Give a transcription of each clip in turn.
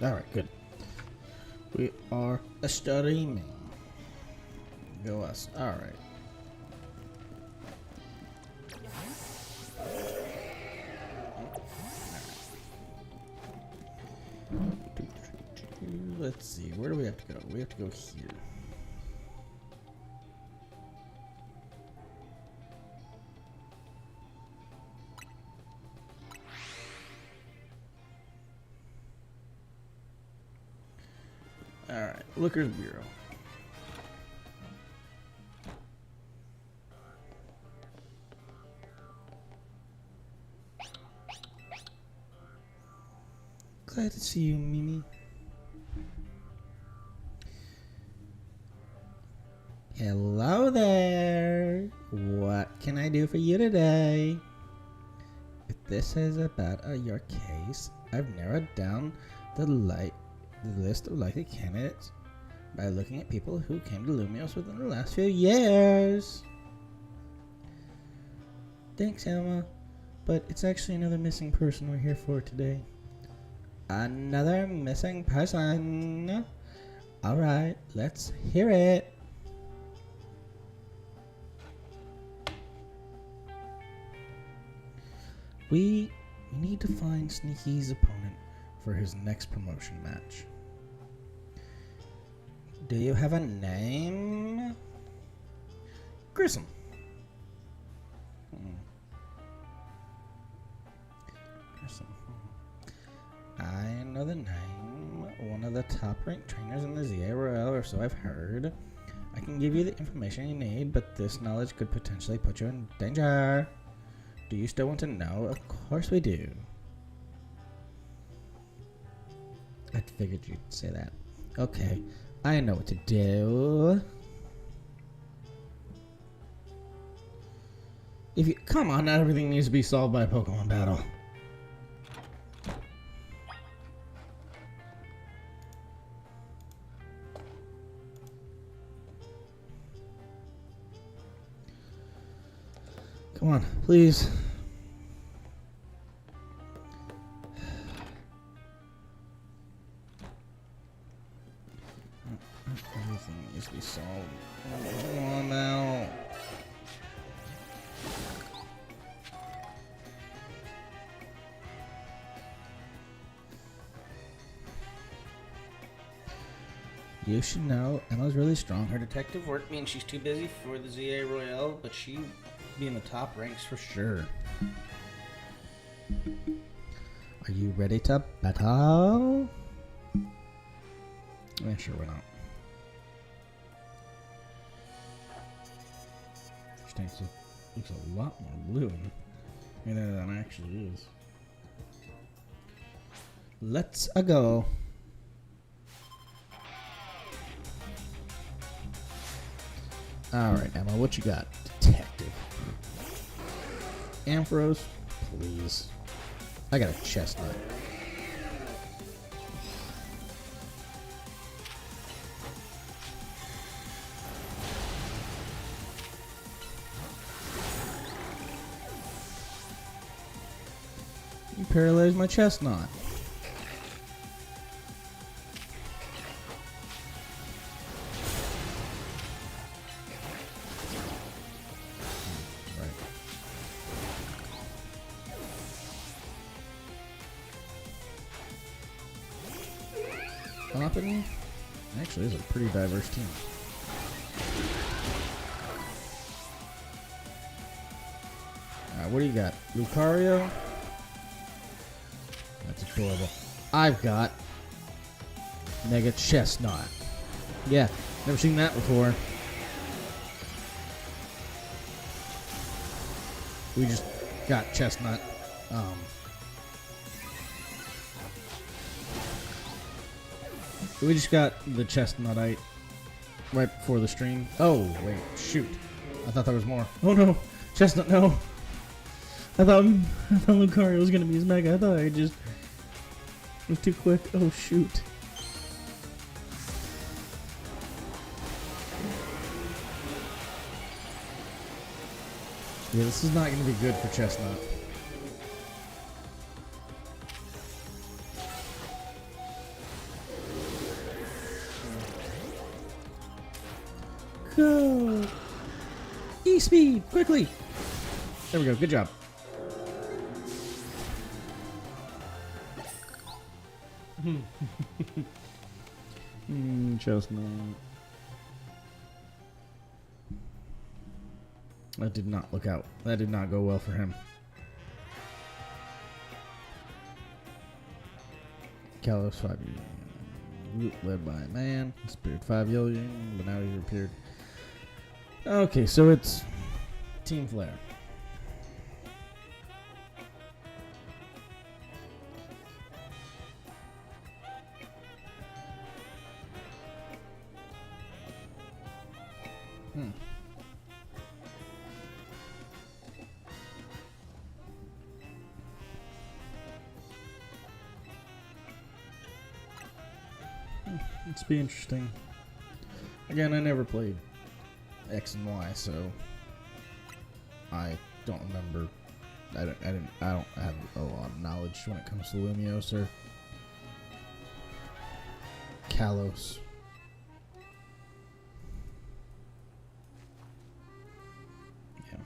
Alright, good. We are streaming. Go us. Alright. Let's see, where do we have to go? We have to go here. Alright, Looker's Bureau. Glad to see you, Mimi. Hello there. What can I do for you today? If this is about your case, I've narrowed down the list of likely candidates by looking at people who came to Lumios within the last few years. Thanks, Emma. But it's actually another missing person we're here for today. Another missing person? Alright, let's hear it. We need to find Sneaky's opponent for his next promotion match. Do you have a name? Grissom. Grissom. I know the name. One of the top-ranked trainers in the ZA Royale, or so I've heard. I can give you the information you need, but this knowledge could potentially put you in danger. Do you still want to know? Of course we do. I figured you'd say that. Okay, I know what to do. If you come on, not everything needs to be solved by a Pokemon battle. Come on, please. Everything needs to be solved. Come on now. You should know, Emma's really strong. Her detective work means she's too busy for the ZA Royale, but she be in the top ranks for sure. Are you ready to battle? Yeah, sure, why not? This tank looks a lot more blue than it actually is. Let's go. Alright, Emma, what you got? Detective. Ampharos, please. I got a chestnut. You paralyzed my chestnut. Company actually is a pretty diverse team. What do you got? Lucario? That's adorable. I've got Mega Chestnut. Yeah, never seen that before. We just got Chestnut. We just got the Chestnutite right before the stream. Oh, wait, shoot. I thought there was more. Oh no, Chestnut, no. I thought Lucario was gonna be his Mega. I thought I just was too quick. Oh shoot. Yeah, this is not gonna be good for Chestnut. Go! E-speed! Quickly! There we go. Good job. Chestnut. That did not look out. That did not go well for him. Kalos 5 Root led by a man. Spirit 5 Yellow, but now he's appeared. Okay, so it's Team Flare. It's be interesting. Again, I never played X and Y, so I don't remember. I don't have a lot of knowledge when it comes to Lumiose or Kalos. Yeah.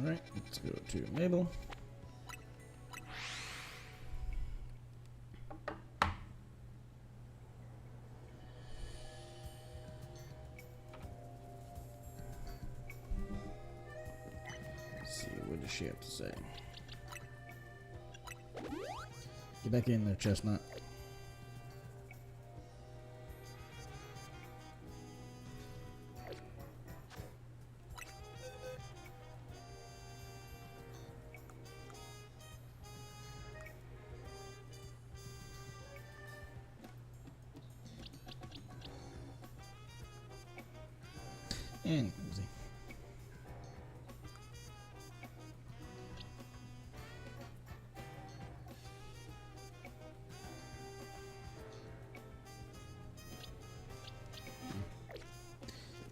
Alright, let's go to Mabel. Let's see, what does she have to say? Get back in there, Chestnut. And easy.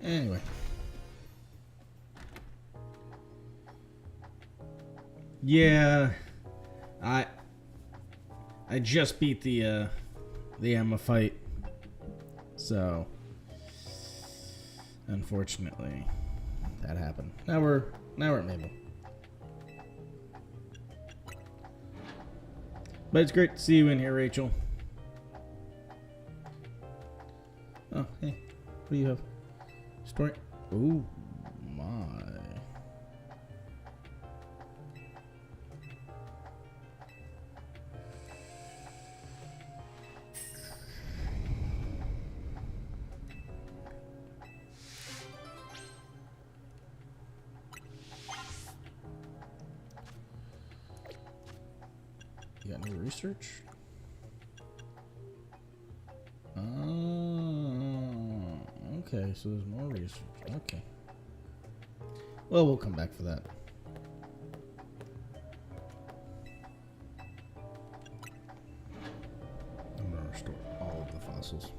Anyway. Yeah, I just beat the Emma fight, so unfortunately that happened. Now we're at Mabel, but it's great to see you in here, Rachel. Oh, hey, what do you have? Story. Oh my. You got new research? Oh, okay, so there's more research. Okay. Well, we'll come back for that. I'm going to restore all of the fossils.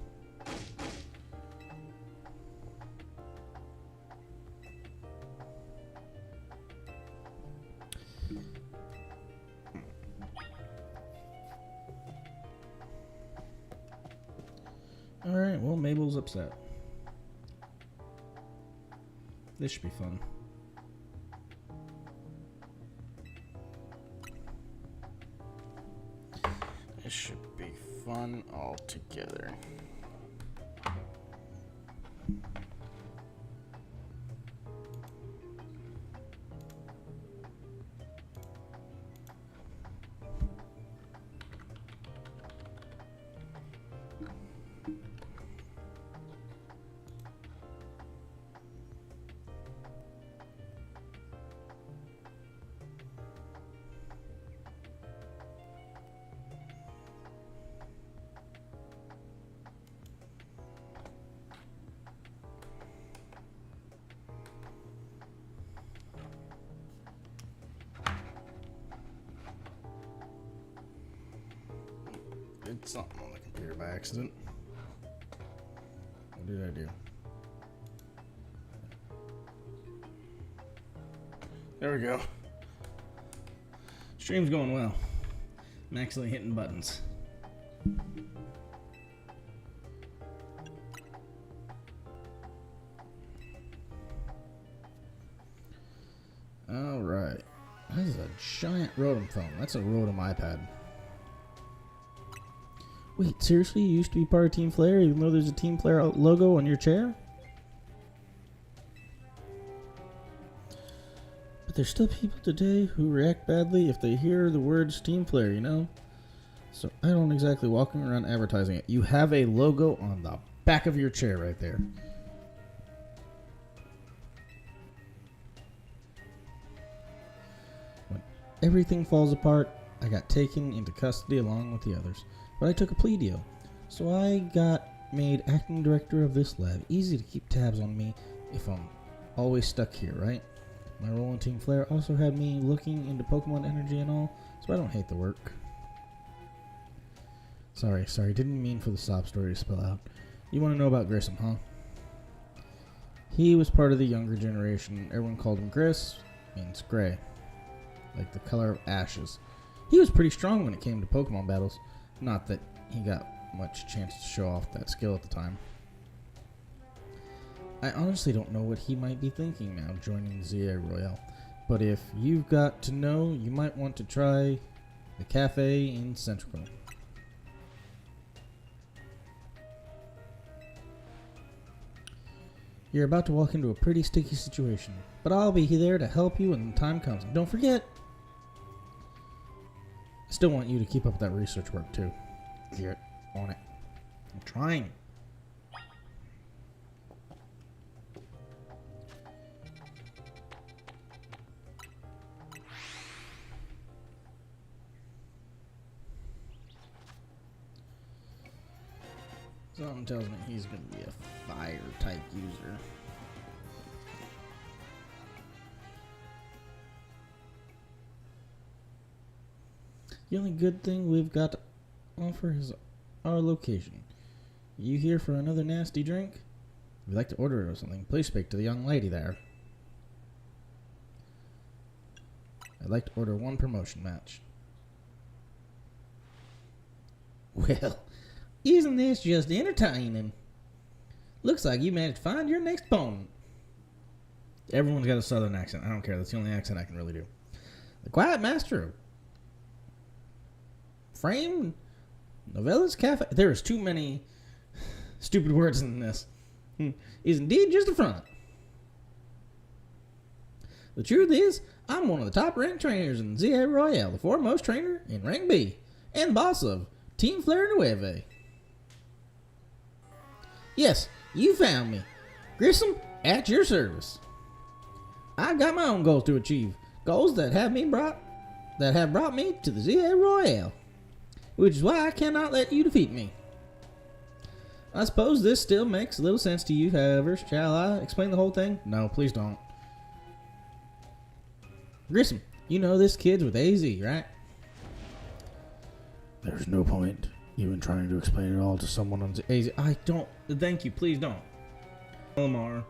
Alright, well, Mabel's upset. This should be fun. This should be fun altogether. Did something on the computer by accident. What did I do? There we go. Stream's going well. I'm actually hitting buttons. Alright. That is a giant Rotom phone. That's a Rotom iPad. Wait, seriously? You used to be part of Team Flare even though there's a Team Flare logo on your chair? But there's still people today who react badly if they hear the words Team Flare, you know? So I don't exactly walking around advertising it. You have a logo on the back of your chair right there. When everything falls apart, I got taken into custody along with the others. But I took a plea deal. So I got made acting director of this lab. Easy to keep tabs on me if I'm always stuck here, right? My role in Team Flare also had me looking into Pokemon energy and all, so I don't hate the work. Sorry, didn't mean for the sob story to spill out. You want to know about Grissom, huh? He was part of the younger generation. Everyone called him Gris, means gray, like the color of ashes. He was pretty strong when it came to Pokemon battles. Not that he got much chance to show off that skill at the time. I honestly don't know what he might be thinking now joining ZA Royale, but if you've got to know, you might want to try the cafe in Central. You're about to walk into a pretty sticky situation, but I'll be there to help you when the time comes. And don't forget, I still want you to keep up with that research work too. Get on it. I'm trying. Something tells me he's going to be a fire type user. The only good thing we've got to offer is our location. You here for another nasty drink? If you'd like to order it or something, please speak to the young lady there. I'd like to order one promotion match. Well, isn't this just entertaining? Looks like you managed to find your next opponent. Everyone's got a southern accent. I don't care. That's the only accent I can really do. The Quiet Master of Frame Novella's Cafe. There is too many stupid words in this. Is indeed just a front. The truth is, I'm one of the top ranked trainers in ZA Royale, the foremost trainer in rank B, and the boss of Team Flare Nueve. Yes, you found me. Grissom, at your service. I've got my own goals to achieve. Goals that have brought me to the ZA Royale. Which is why I cannot let you defeat me. I suppose this still makes a little sense to you, however. Shall I explain the whole thing? No, please don't. Grissom, you know this kid's with AZ, right? There's no point even trying to explain it all to someone on AZ. I don't. Thank you, please don't. Lamar,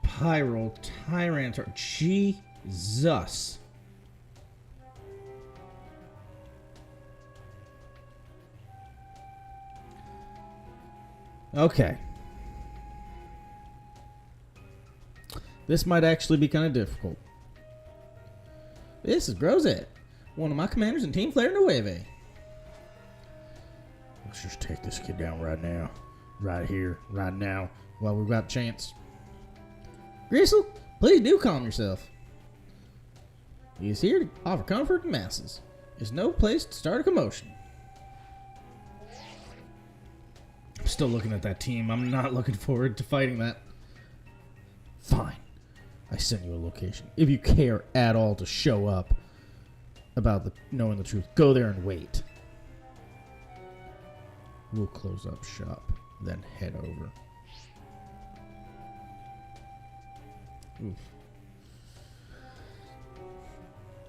Pyro, Tyranitar, Jesus. Okay. This might actually be kind of difficult. This is Grosette, one of my commanders in Team Flare Nueve. Let's just take this kid down right now. Right here, right now, while we've got a chance. Gristle, please do calm yourself. He is here to offer comfort to masses. There's no place to start a commotion. I'm still looking at that team. I'm not looking forward to fighting that. Fine. I sent you a location. If you care at all to show up about knowing the truth, go there and wait. We'll close up shop, then head over. Oof.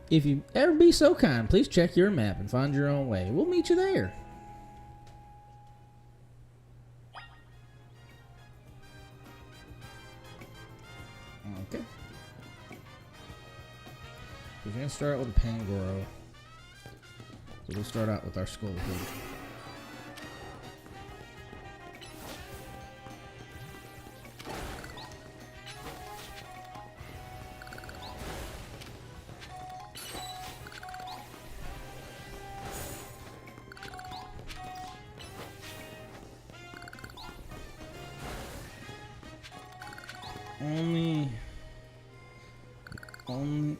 If you ever be so kind, please check your map and find your own way. We'll meet you there. Okay. We're gonna start out with a Pangoro. So we'll start out with our Scolipede.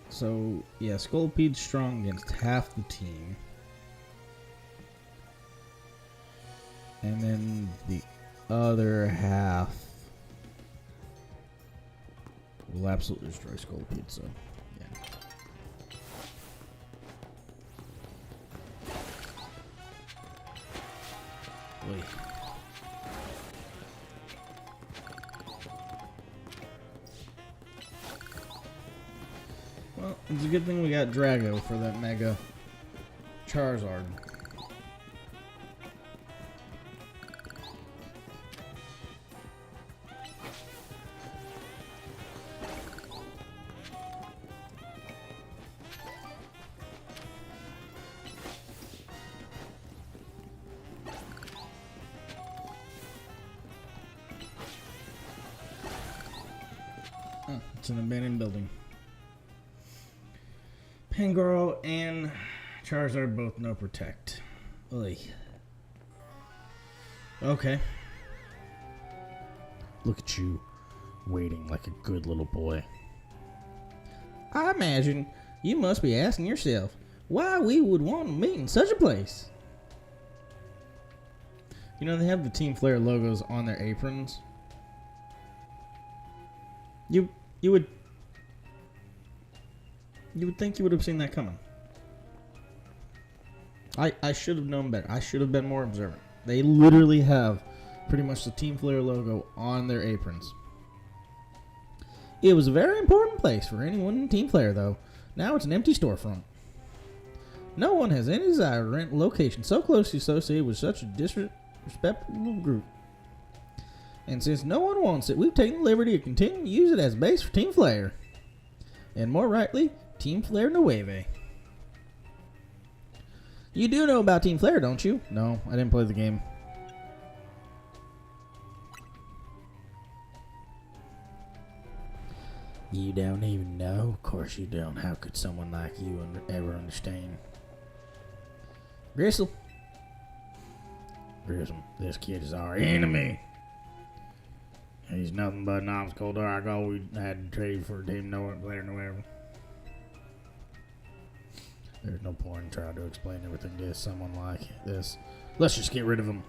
So yeah, Scolipede's strong against half the team. And then the other half will absolutely destroy Scolipede, so yeah. Oy. Well, it's a good thing we got Drago for that Mega Charizard. Oh, it's an abandoned building. Pangoro and Charizard both no protect. Oy. Okay. Look at you, waiting like a good little boy. I imagine you must be asking yourself why we would want to meet in such a place. You know, they have the Team Flare logos on their aprons. You would think you would have seen that coming. I should have known better. I should have been more observant. They literally have pretty much the Team Flare logo on their aprons. It was a very important place for anyone in Team Flare, though. Now it's an empty storefront. No one has any desire to rent a location so closely associated with such a disrespectful group. And since no one wants it, we've taken the liberty to continue to use it as a base for Team Flare. And more rightly, Team Flare Nueve. You do know about Team Flare, don't you? No, I didn't play the game. You don't even know? Of course you don't. How could someone like you ever understand? Gristle. Gristle, this kid is our enemy. He's nothing but an obstacle to our goal. We had to trade for Team Flare Nueve. There's no point in trying to explain everything to someone like this. Let's just get rid of him.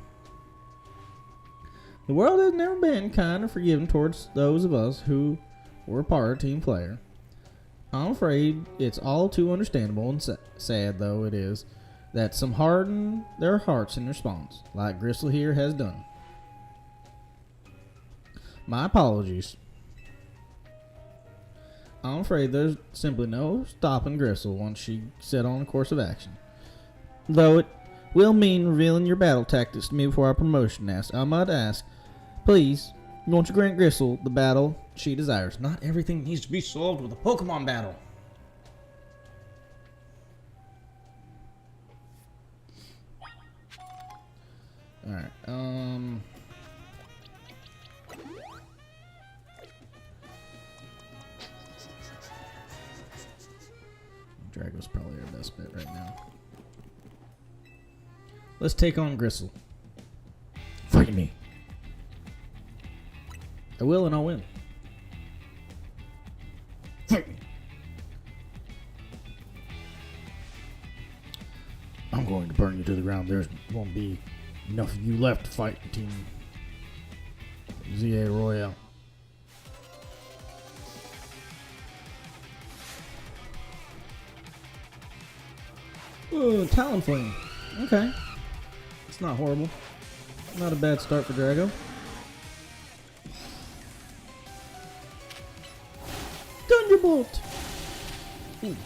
The world has never been kind or forgiving towards those of us who were part of Team Flare. I'm afraid it's all too understandable and sad, though it is, that some harden their hearts in response, like Gristle here has done. My apologies. I'm afraid there's simply no stopping Gristle once she set on a course of action. Though it will mean revealing your battle tactics to me before our promotion next, I might ask, please, won't you grant Gristle the battle she desires? Not everything needs to be solved with a Pokemon battle. Alright, Drago's probably our best bet right now. Let's take on Gristle. Fight me. I will and I'll win. Fight me. I'm going to burn you to the ground. There won't be enough of you left to fight Team ZA Royale. Ooh, Talonflame. Okay. It's not horrible. Not a bad start for Drago. Thunderbolt! Ooh.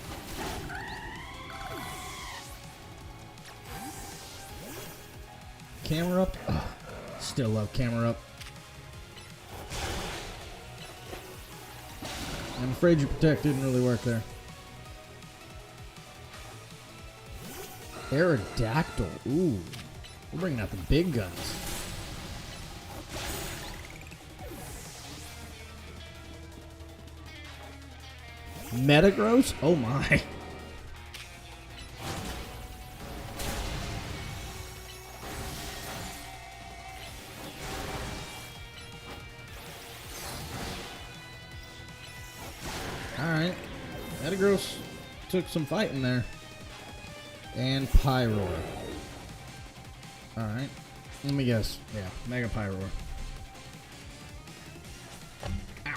Camera up? Oh, still love camera up. I'm afraid your protect didn't really work there. Aerodactyl. Ooh. We're bringing out the big guns. Metagross? Oh my. Alright. Metagross took some fighting there. And Pyroar. Alright. Let me guess. Yeah, Mega Pyroar. Ow.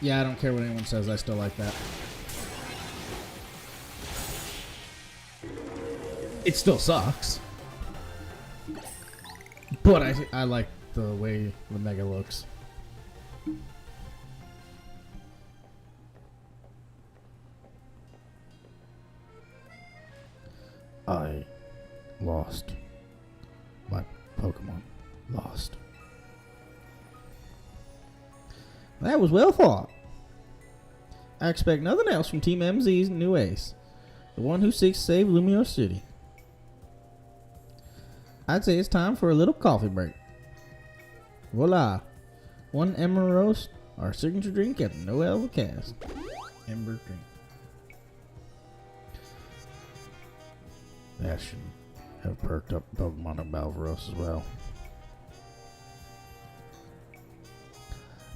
Yeah, I don't care what anyone says. I still like that. It still sucks. But I like the way the Mega looks. I lost. My Pokemon lost. That was well fought. I expect nothing else from Team MZ's new ace, the one who seeks to save Lumio City. I'd say it's time for a little coffee break. Voila! One Ember Roast, our signature drink at no hell of a cast. Ember drink. That should have perked up Pokemon of Balvaros as well.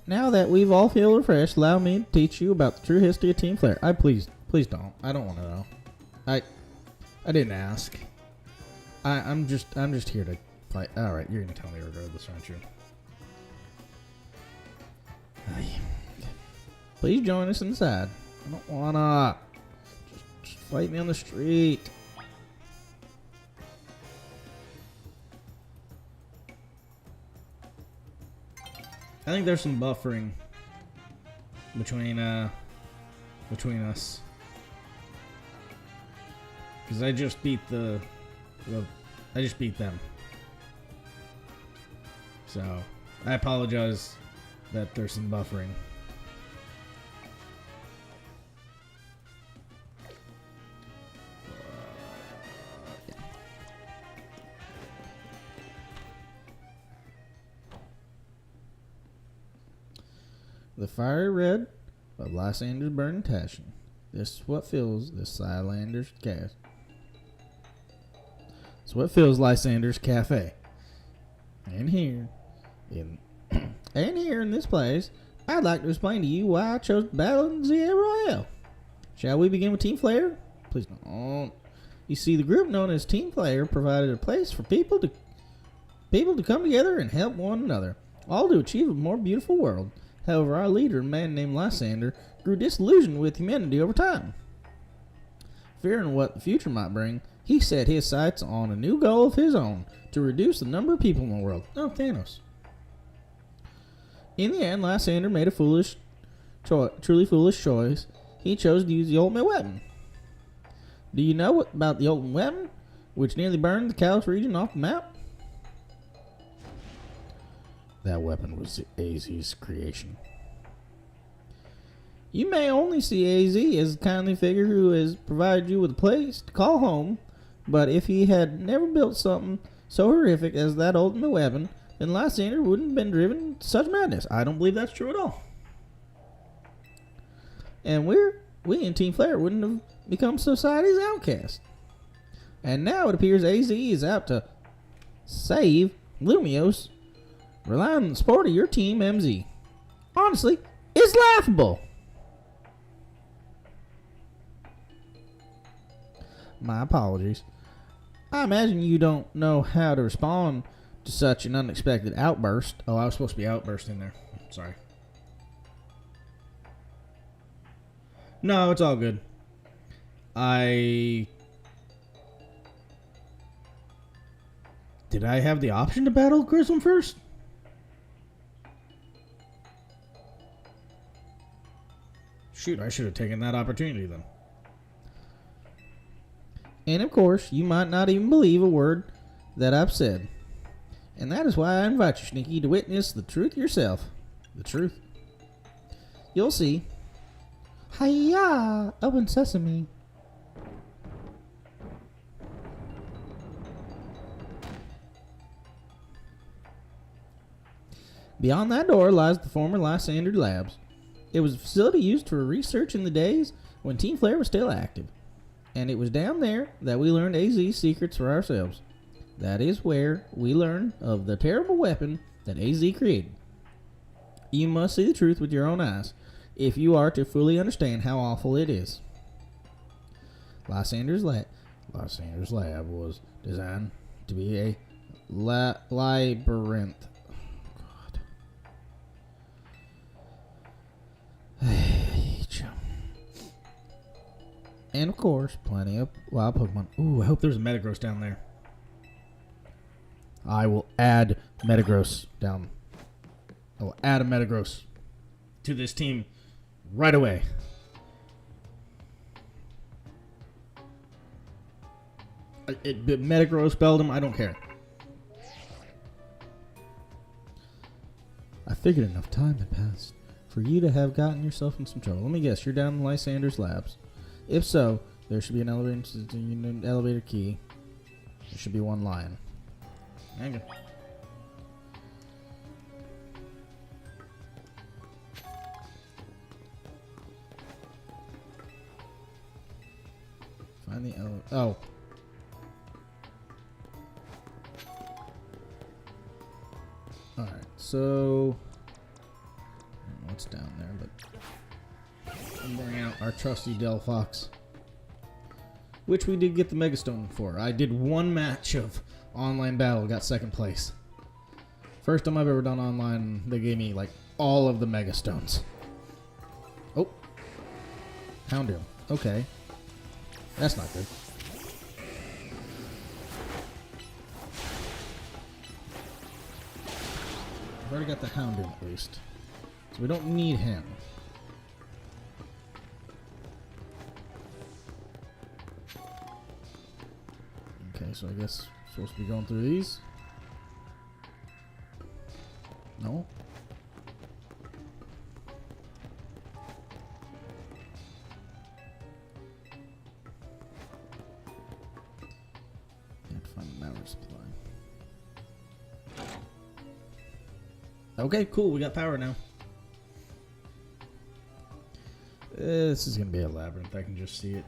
Now that we've all feel refreshed, allow me to teach you about the true history of Team Flare. Please don't. I don't want to know. I didn't ask. I'm just here to fight. All right, you're gonna tell me regardless, aren't you? Please join us inside. I don't wanna. Just fight me on the street. I think there's some buffering between us, because I just beat I just beat them. So I apologize that there's some buffering. Yeah. The fiery red of Lysander's burning passion. This is what fills this Lysander's gas. It's what fills Lysander's cafe. And here in this place, I'd like to explain to you why I chose to battle in ZA Royale. Shall we begin with Team Flare? Please don't. You see, the group known as Team Flare provided a place for people to come together and help one another, all to achieve a more beautiful world. However, our leader, a man named Lysander, grew disillusioned with humanity over time. Fearing what the future might bring, he set his sights on a new goal of his own, to reduce the number of people in the world. Oh, Thanos. In the end, Lysander made a truly foolish choice. He chose to use the ultimate weapon. Do you know about the ultimate weapon, which nearly burned the Kalos region off the map? That weapon was AZ's creation. You may only see AZ as a kindly figure who has provided you with a place to call home, but if he had never built something so horrific as that ultimate weapon, then Lysander wouldn't have been driven to such madness. I don't believe that's true at all. And we in Team Flare wouldn't have become society's outcast. And now it appears AZ is out to save Lumios, relying on the support of your Team MZ. Honestly, it's laughable. My apologies. I imagine you don't know how to respond to such an unexpected outburst. Oh, I was supposed to be outbursting there. Sorry. No, it's all good. Did I have the option to battle Grissom first? Shoot, I should have taken that opportunity then. And of course, you might not even believe a word that I've said. And that is why I invite you, Sneaky, to witness the truth yourself. The truth. You'll see. Hiya! Open sesame. Beyond that door lies the former Lysander Labs. It was a facility used for research in the days when Team Flare was still active. And it was down there that we learned AZ's secrets for ourselves. That is where we learned of the terrible weapon that AZ created. You must see the truth with your own eyes if you are to fully understand how awful it is. Lysander's lab was designed to be a labyrinth. And of course, plenty of wild Pokemon. Ooh, I hope there's a Metagross down there. I will add Metagross down. I will add a Metagross to this team right away. Metagross, Beldum, I don't care. I figured enough time had passed for you to have gotten yourself in some trouble. Let me guess, you're down in Lysander's labs. If so, there should be an elevator key. There should be one lion. There you go. Find the elevator. Oh. Alright, so I don't know what's down there, but I'm bringing out our trusty Delphox, which we did get the Megastone for. I did one match of online battle, got second place. First time I've ever done online, they gave me like all of the Megastones. Oh, Houndoom. Okay, that's not good. I've already got the Houndoom at least, so we don't need him. Okay, so I guess I'm supposed to be going through these. No? Can't find the power supply. Okay, cool. We got power now. This is going to be a labyrinth. I can just see it.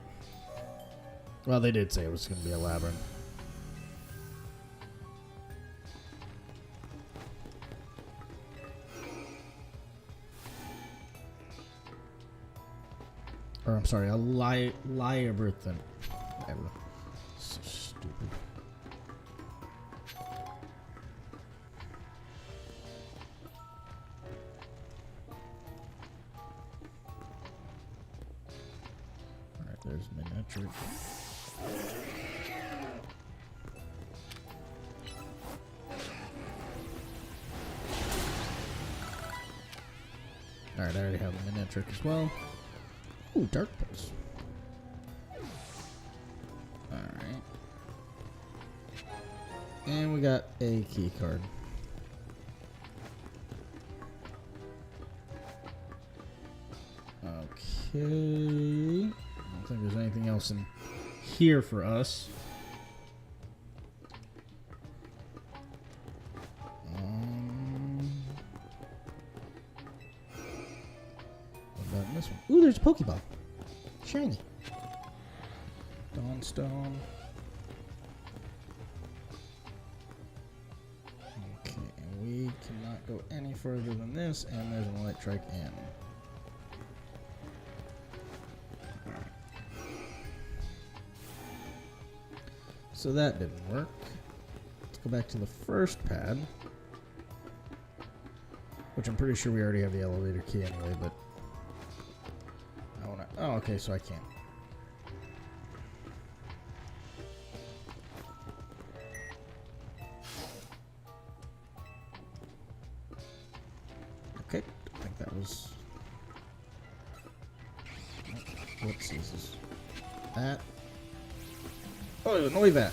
Well, they did say it was going to be a labyrinth. Or, I'm sorry, a labyrinth. Whatever. So stupid. Alright, there's miniature. Alright, I already have the miniature as well. Ooh, Dark Pulse. Alright. And we got a key card. Okay. I don't think there's anything else in here for us. What about this one? Ooh, there's a Pokeball. Shiny. Dawnstone. Okay, and we cannot go any further than this, and there's an Electric in. So that didn't work. Let's go back to the first pad, which I'm pretty sure we already have the elevator key anyway, but I wanna, oh, okay, so I can't. Okay, I think that was, what's this? That. Oh, annoy that.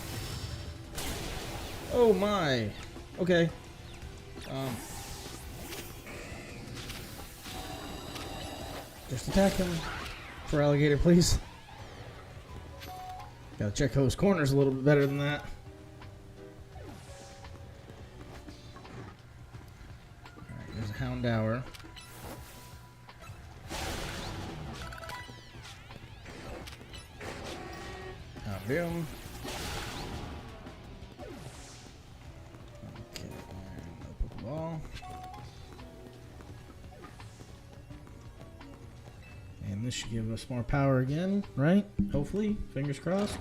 Oh my. Okay. Just attack him for alligator, please. Gotta check those corners a little bit better than that. Alright, there's a Houndour. Houndoom. Okay, and no Pokeball. And this should give us more power again, right? Hopefully, fingers crossed.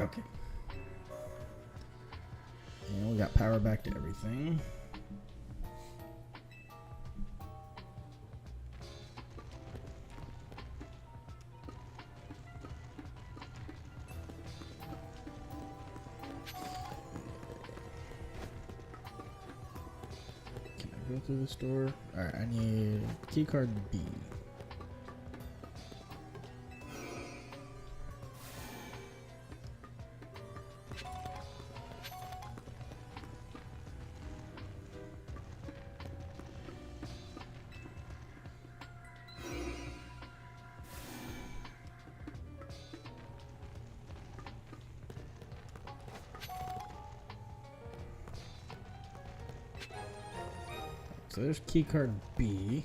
Okay. And we got power back to everything. Can I go through this door? Alright, I need keycard B. So there's keycard B.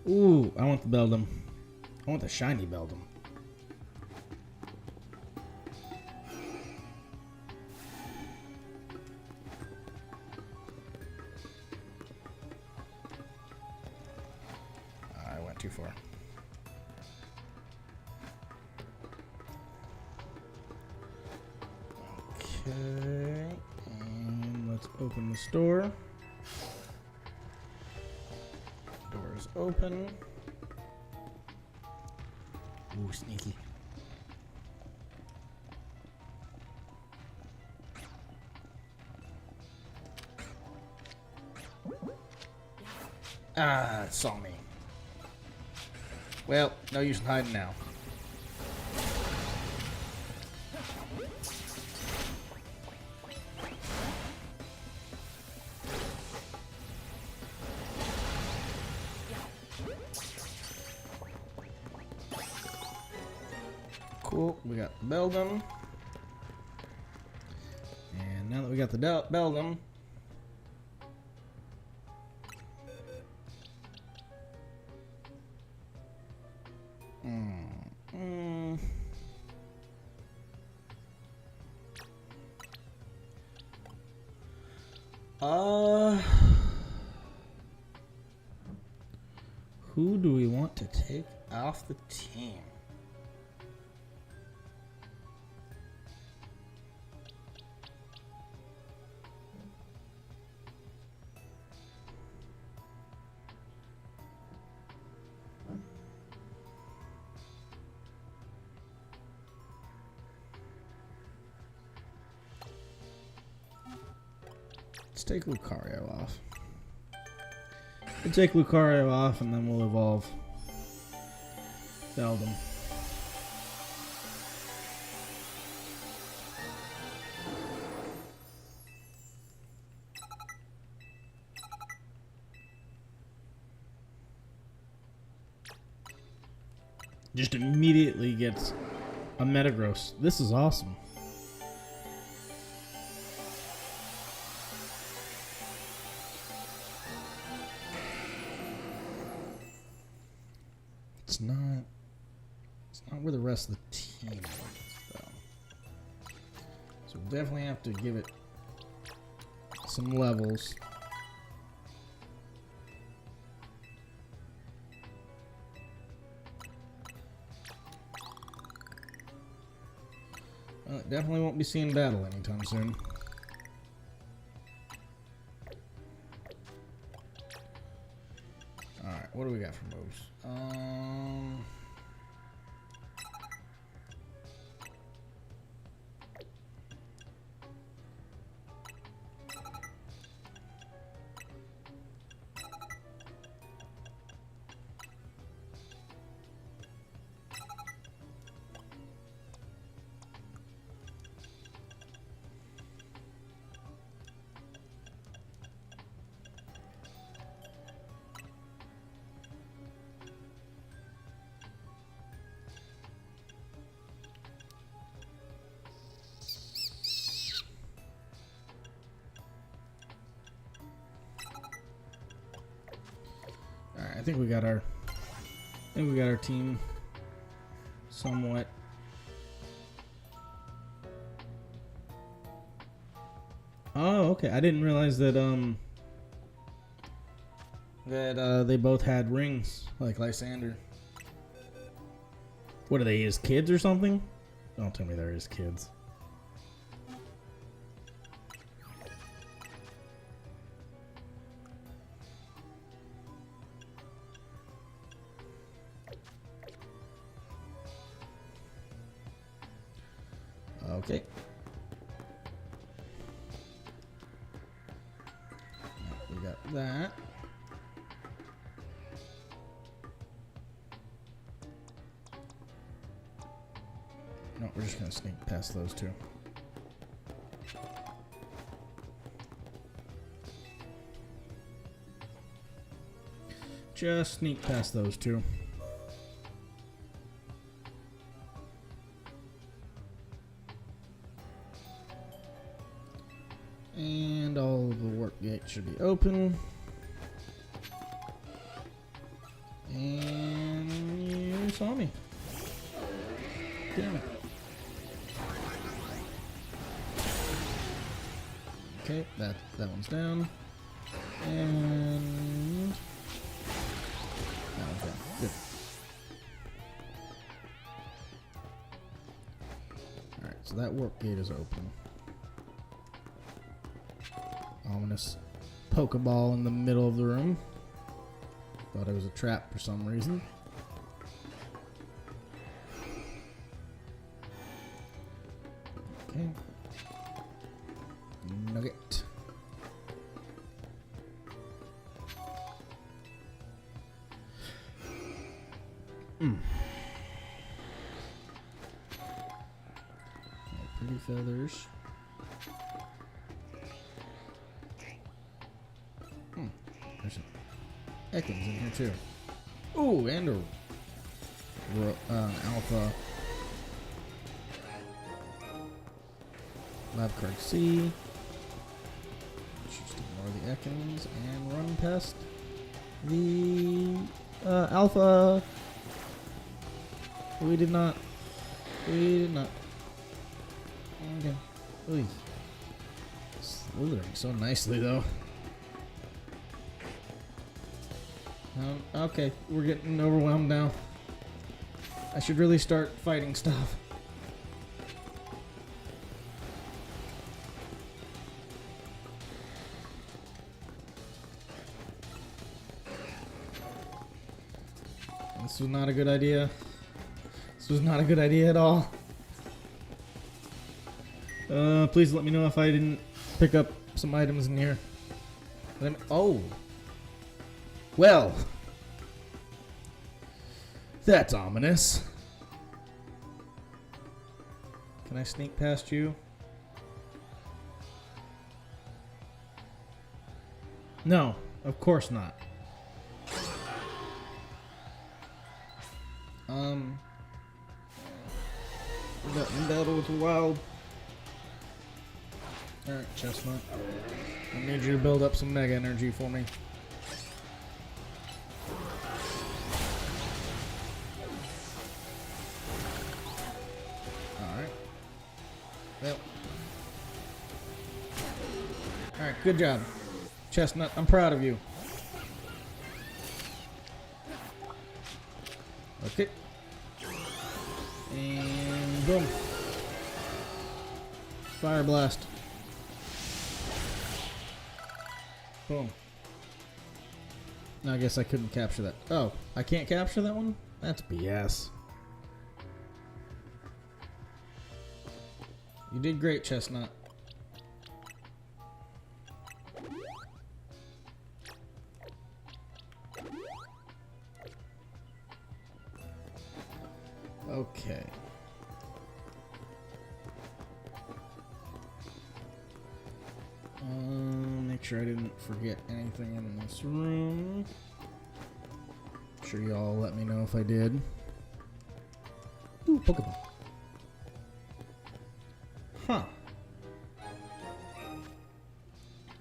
Ooh, I want the Beldum. I want the shiny Beldum. I went too far. Okay, and let's open the store. Door is open. Ooh, sneaky. Ah, it saw me. Well, no use in hiding now. Cool, we got the Beldum. And now that we got the Beldum, who do we want to take off the team? Let's take Lucario off. We'll take Lucario off and then we'll evolve Beldum. Just immediately gets a Metagross. This is awesome. It's not where the rest of the team is, though. So we'll definitely have to give it some levels. Well, it definitely won't be seeing battle anytime soon. what do we got for moves? I think we got our team somewhat. Oh, okay. I didn't realize that they both had rings like Lysander. What are they, his kids or something? Don't tell me they're his kids. Okay. We got that. No, we're just gonna sneak past those two. Just sneak past those two. And all of the work gates should be open. And you saw me. Damn it. Okay, that one's down. And that one's down. Good. Alright, so that work gate is open. Ominous Pokeball in the middle of the room. Thought it was a trap for some reason. Okay. Nugget. Pretty feathers. There's some Ekans in here too. Ooh, and a Alpha. Lab card C. Just ignore the Ekans and run past the Alpha. We did not. Okay. Oy. Slithering so nicely though. Okay, we're getting overwhelmed now. I should really start fighting stuff. This was not a good idea. This was not a good idea at all. Please let me know if I didn't pick up some items in here. Oh. Well. That's ominous. Can I sneak past you? No, of course not. We got in battle with the wild. Alright, Chestnut. I need you to build up some mega energy for me. Alright. Well. Alright, good job. Chestnut, I'm proud of you. Okay. And boom. Fire blast. Boom. I guess I couldn't capture that. Oh, I can't capture that one? That's BS. You did great, Chestnut. Okay. Make sure I didn't forget anything in this room. Sure y'all let me know if I did. Ooh, Pokemon. Huh.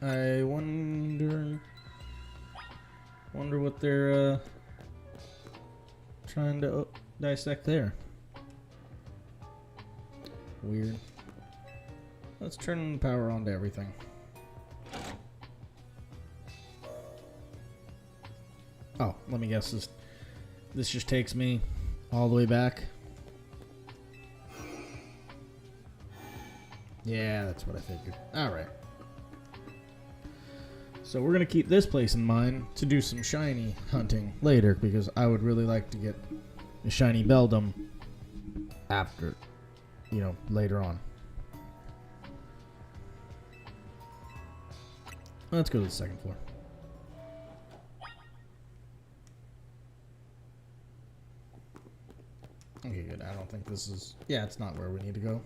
I wonder what they're trying to dissect there. Weird. Let's turn power on to everything. Oh, let me guess. This just takes me all the way back. Yeah, that's what I figured. Alright. So we're going to keep this place in mind to do some shiny hunting later, because I would really like to get a shiny Beldum after, later on. Let's go to the second floor. Okay, good. I don't think this is... Yeah, it's not where we need to go.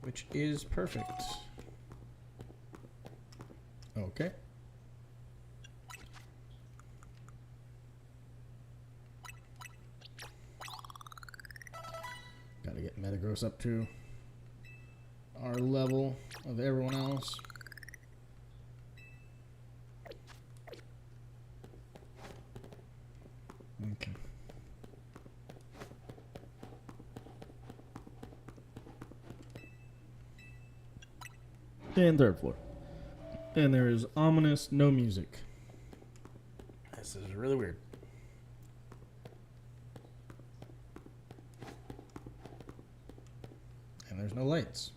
Which is perfect. Okay. Gotta get Metagross up to our level of everyone else. Okay. And third floor. And there is ominous no music. This is really weird. And there's no lights.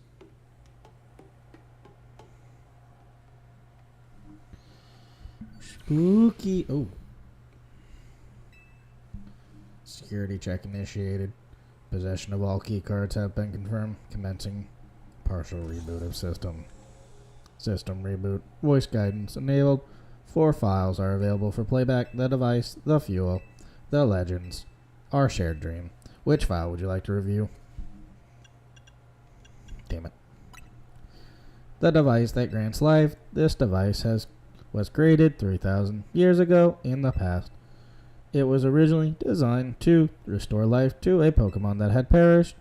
Spooky. Oh. Security check initiated. Possession of all key cards have been confirmed. Commencing partial reboot of system. System reboot. Voice guidance enabled. 4 files are available for playback. The device, the fuel, the legends, our shared dream. Which file would you like to review? Damn it. The device that grants life. This device was created 3,000 years ago in the past. It was originally designed to restore life to a Pokemon that had perished.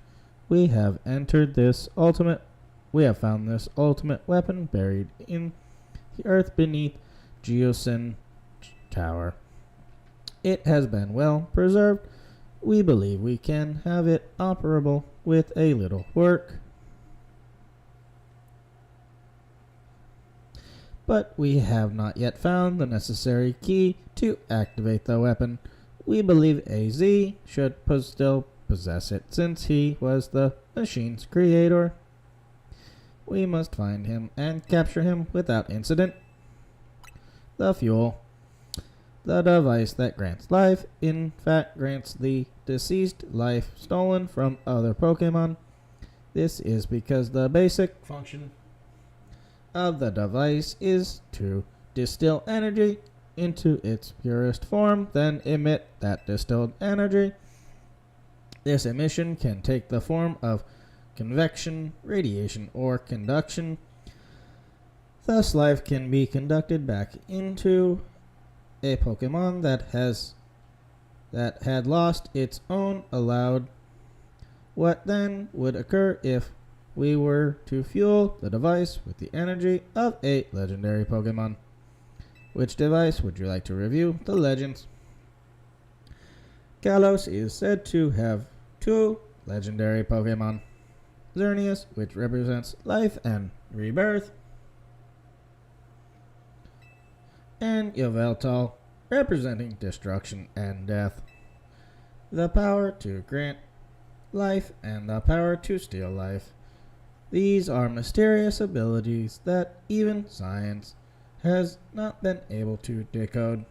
We have found this ultimate weapon buried in the earth beneath Geosin Tower. It has been well preserved. We believe we can have it operable with a little work. But we have not yet found the necessary key to activate the weapon. We believe AZ should still possess it since he was the machine's creator. We must find him and capture him without incident. The fuel. The device that grants life, in fact, grants the deceased life stolen from other Pokemon. This is because the basic function of the device is to distill energy into its purest form, then emit that distilled energy. This emission can take the form of convection, radiation, or conduction. Thus, life can be conducted back into a Pokemon that had lost its own allowed. What then would occur if we were to fuel the device with the energy of a legendary Pokemon? Which device would you like to review? The legends. Kalos is said to have 2 legendary Pokemon. Xerneas, which represents life and rebirth, and Yveltal, representing destruction and death. The power to grant life and the power to steal life. These are mysterious abilities that even science has not been able to decode.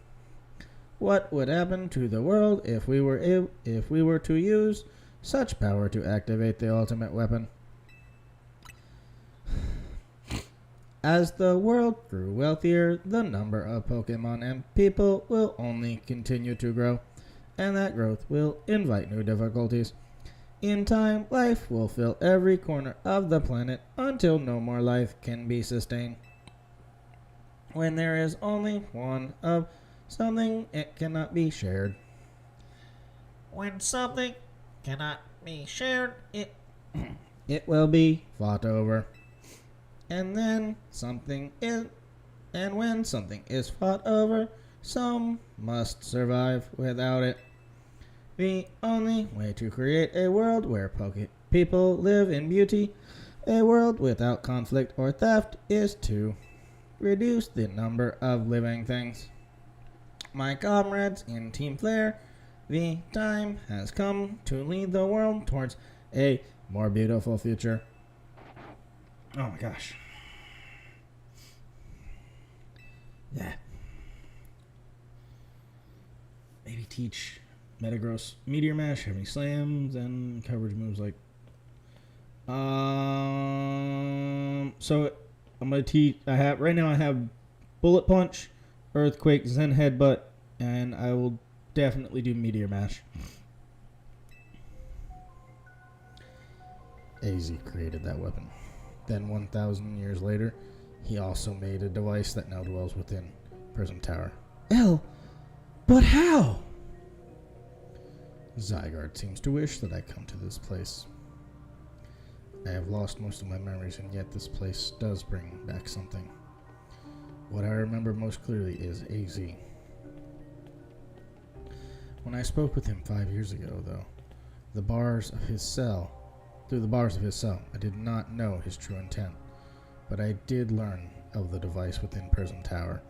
What would happen to the world if we were to use such power to activate the ultimate weapon? As the world grew wealthier, the number of Pokemon and people will only continue to grow, and that growth will invite new difficulties. In time, life will fill every corner of the planet until no more life can be sustained. When there is only one of something, it cannot be shared. When something cannot be shared, it will be fought over. And when something is fought over, some must survive without it. The only way to create a world where people live in beauty, a world without conflict or theft, is to reduce the number of living things. My comrades in Team Flare, the time has come to lead the world towards a more beautiful future. Oh my gosh. Yeah. Maybe teach Metagross Meteor Mash, Heavy Slams, and coverage moves like... So I'm gonna teach... Right now I have Bullet Punch, Earthquake, Zen Headbutt, and I will definitely do Meteor Mash. AZ created that weapon. Then 1,000 years later, he also made a device that now dwells within Prism Tower. But how? Zygarde seems to wish that I come to this place. I have lost most of my memories, and yet this place does bring back something. What I remember most clearly is AZ. When I spoke with him 5 years ago, though, through the bars of his cell, I did not know his true intent, but I did learn of the device within Prism Tower.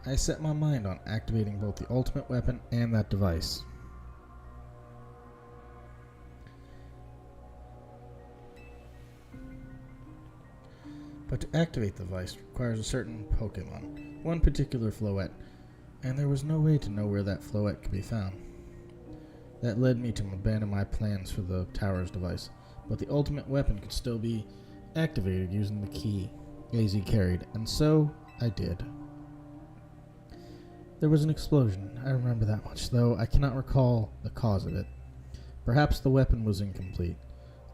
I set my mind on activating both the ultimate weapon and that device. But to activate the device requires a certain Pokemon, one particular Floette, and there was no way to know where that Floette could be found. That led me to abandon my plans for the tower's device, but the ultimate weapon could still be activated using the key AZ carried, and so I did. There was an explosion, I remember that much, though I cannot recall the cause of it. Perhaps the weapon was incomplete.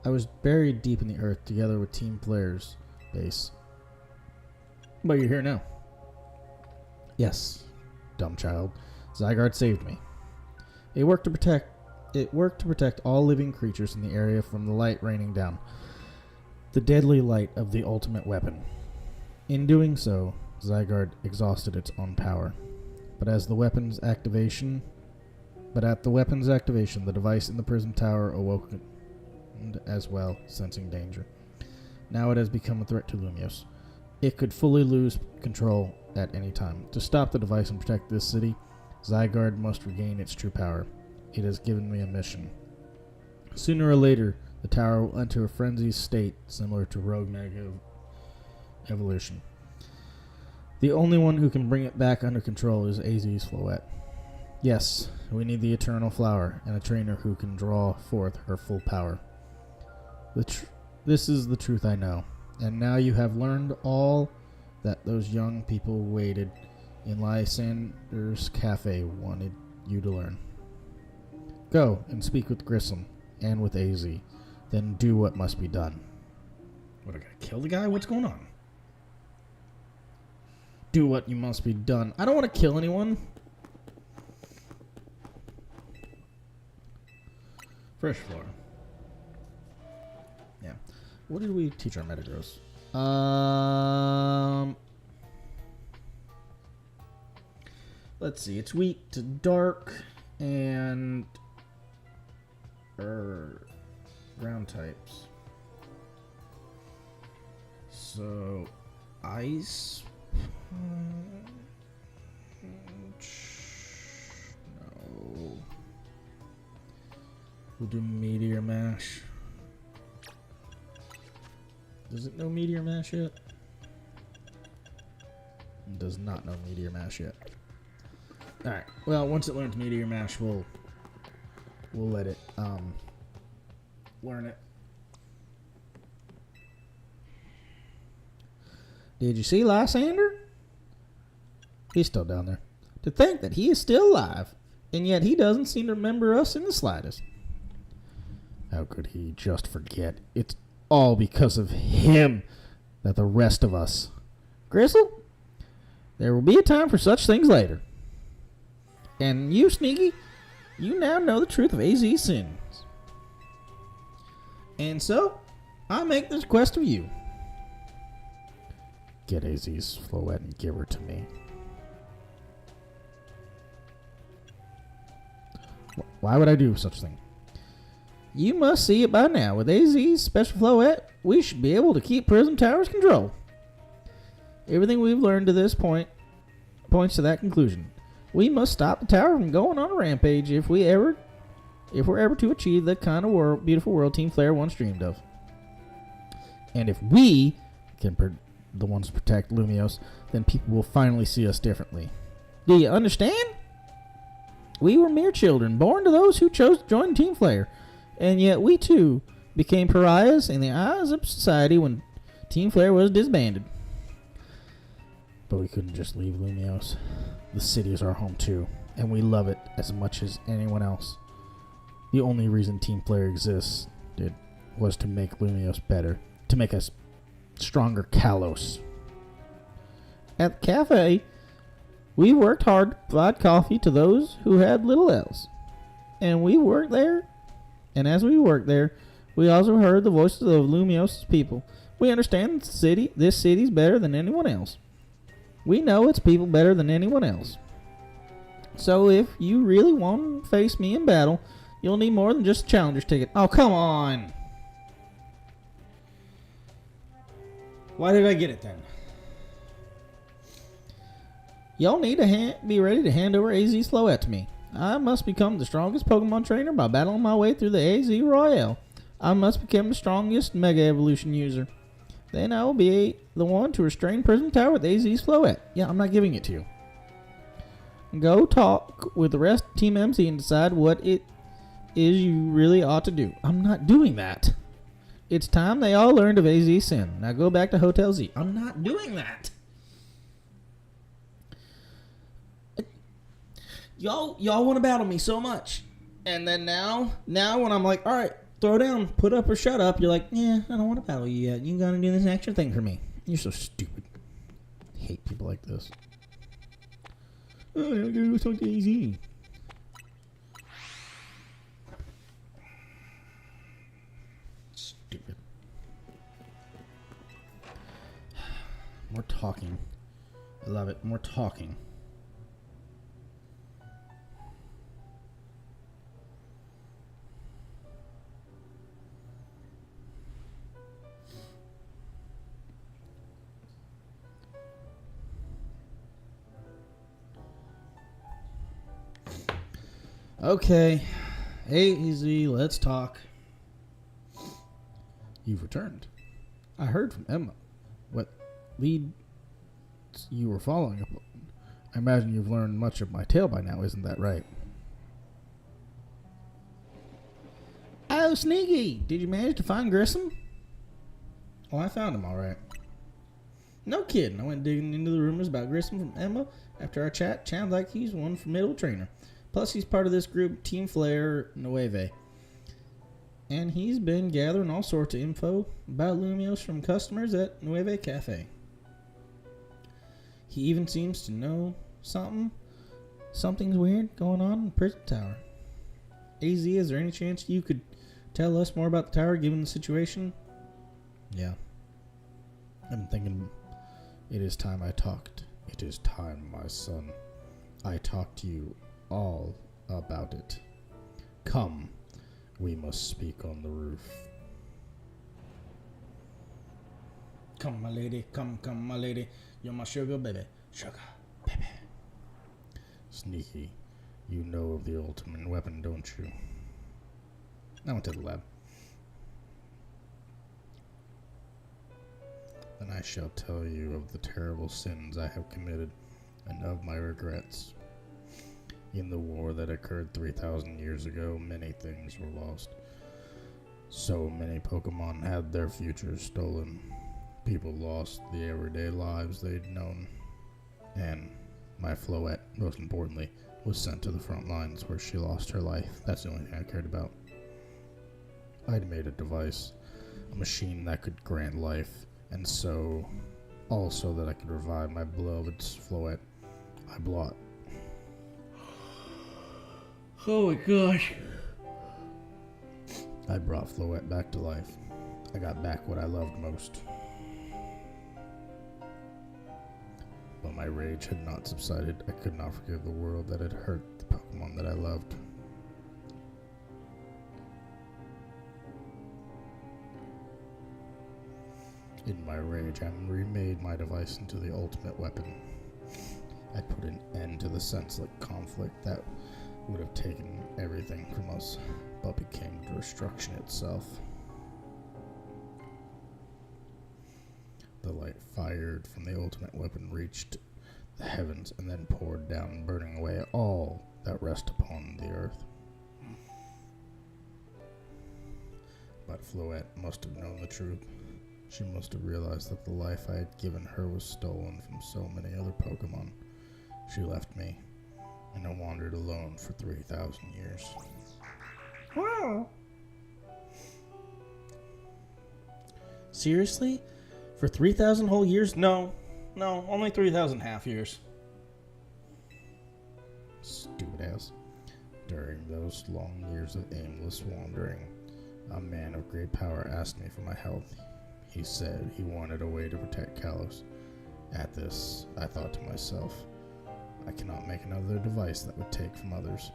I was buried deep in the earth together with Team Flare's base. But you're here now. Yes, dumb child. Zygarde saved me. It worked to protect all living creatures in the area from the light raining down. The deadly light of the ultimate weapon. In doing so, Zygarde exhausted its own power. But at the weapon's activation, the device in the Prism Tower awoke as well, sensing danger. Now it has become a threat to Lumios. It could fully lose control at any time. To stop the device and protect this city, Zygarde must regain its true power. It has given me a mission. Sooner or later, the tower will enter a frenzied state similar to Rogue Mega Evolution. The only one who can bring it back under control is AZ's Floette. Yes, we need the Eternal Flower and a trainer who can draw forth her full power. This is the truth I know, and now you have learned all that those young people waited in Lysander's Cafe wanted you to learn. Go and speak with Grissom and with AZ, then do what must be done. What, I gotta kill the guy? What's going on? Do what you must be done. I don't want to kill anyone. Fresh floor. Yeah. What did we teach our Metagross? Let's see. It's weak to dark and ground types. So ice. No. We'll do Meteor Mash. Does it know Meteor Mash yet? does not know Meteor Mash yet. Alright, well, once it learns Meteor Mash, we'll let it learn it. Did you see Lysander? He's still down there. To think that he is still alive, and yet he doesn't seem to remember us in the slightest. How could he just forget? It's all because of him that the rest of us... Gristle, there will be a time for such things later. And you, Sneaky, you now know the truth of AZ's sins. And so, I make this request of you. Get AZ's Floette and give her to me. Why would I do such a thing? You must see it by now. With AZ's special Floette, we should be able to keep Prism Tower's control. Everything we've learned to this point points to that conclusion. We must stop the tower from going on a rampage if we're ever to achieve the kind of beautiful world Team Flare once dreamed of. And if we can the ones to protect Lumiose, then people will finally see us differently. Do you understand? We were mere children, born to those who chose to join Team Flare, and yet we too became pariahs in the eyes of society when Team Flare was disbanded. But we couldn't just leave Lumiose. The city is our home too, and we love it as much as anyone else. The only reason Team Flare existed was to make Lumiose better, to make us stronger Kalos. At the cafe, we worked hard to provide coffee to those who had little else. And we worked there, and as we worked there, we also heard the voices of Lumiose's people. We understand this city's better than anyone else. We know its people better than anyone else. So if you really want to face me in battle, you'll need more than just a challenger's ticket. Oh, come on! Why did I get it then? Y'all need to be ready to hand over AZ's Floette to me. I must become the strongest Pokemon trainer by battling my way through the AZ Royale. I must become the strongest Mega Evolution user. Then I will be the one to restrain Prism Tower with AZ's Floette. Yeah, I'm not giving it to you. Go talk with the rest of Team MC and decide what it is you really ought to do. I'm not doing that. It's time they all learned of AZ's sin. Now go back to Hotel Z. I'm not doing that. Y'all want to battle me so much. And then now when I'm like, all right, throw down, put up or shut up, you're like, yeah, I don't want to battle you yet. You gotta do this extra thing for me. You're so stupid. I hate people like this. Oh, I gotta go talk to AZ. Stupid. More talking. I love it. More talking. Okay, AZ, let's talk. You've returned. I heard from Emma what lead you were following up on. I imagine you've learned much of my tale by now, isn't that right? Oh, Sneaky! Did you manage to find Grissom? Oh, I found him all right. No kidding. I went digging into the rumors about Grissom from Emma after our chat. Sounds like he's one formidable trainer. Plus, he's part of this group, Team Flare Nueve. And he's been gathering all sorts of info about Lumiose from customers at Nueve Cafe. He even seems to know something's weird going on in the Prism Tower. AZ, is there any chance you could tell us more about the tower given the situation? Yeah. I'm thinking it is time I talked. It is time, my son. I talked to you all about it. Come, we must speak on the roof. Come, my lady, come, my lady. You're my sugar baby. Sugar baby. Sneaky, you know of the ultimate weapon, don't you? I went to the lab. then I shall tell you of the terrible sins I have committed and of my regrets. In the war that occurred 3,000 years ago, many things were lost. So many Pokémon had their futures stolen. People lost the everyday lives they'd known. And my Floette, most importantly, was sent to the front lines where she lost her life. That's the only thing I cared about. I'd made a device, a machine that could grant life, and so, also that I could revive my beloved Floette. I brought. Oh my gosh. I brought Floette back to life. I got back what I loved most. But my rage had not subsided. I could not forgive the world that had hurt the Pokemon that I loved. In my rage, I remade my device into the ultimate weapon. I put an end to the senseless conflict that would have taken everything from us, but became destruction itself. The light fired from the ultimate weapon reached the heavens and then poured down, burning away all that rest upon the earth. But Floette must have known the truth. She must have realized that the life I had given her was stolen from so many other Pokemon. She left me, and I wandered alone for 3,000 years. Wow. Seriously? For 3,000 whole years? No, only 3,000 half years. Stupid ass. During those long years of aimless wandering, a man of great power asked me for my health. He said he wanted a way to protect Kalos. At this, I thought to myself, I cannot make another device that would take from others.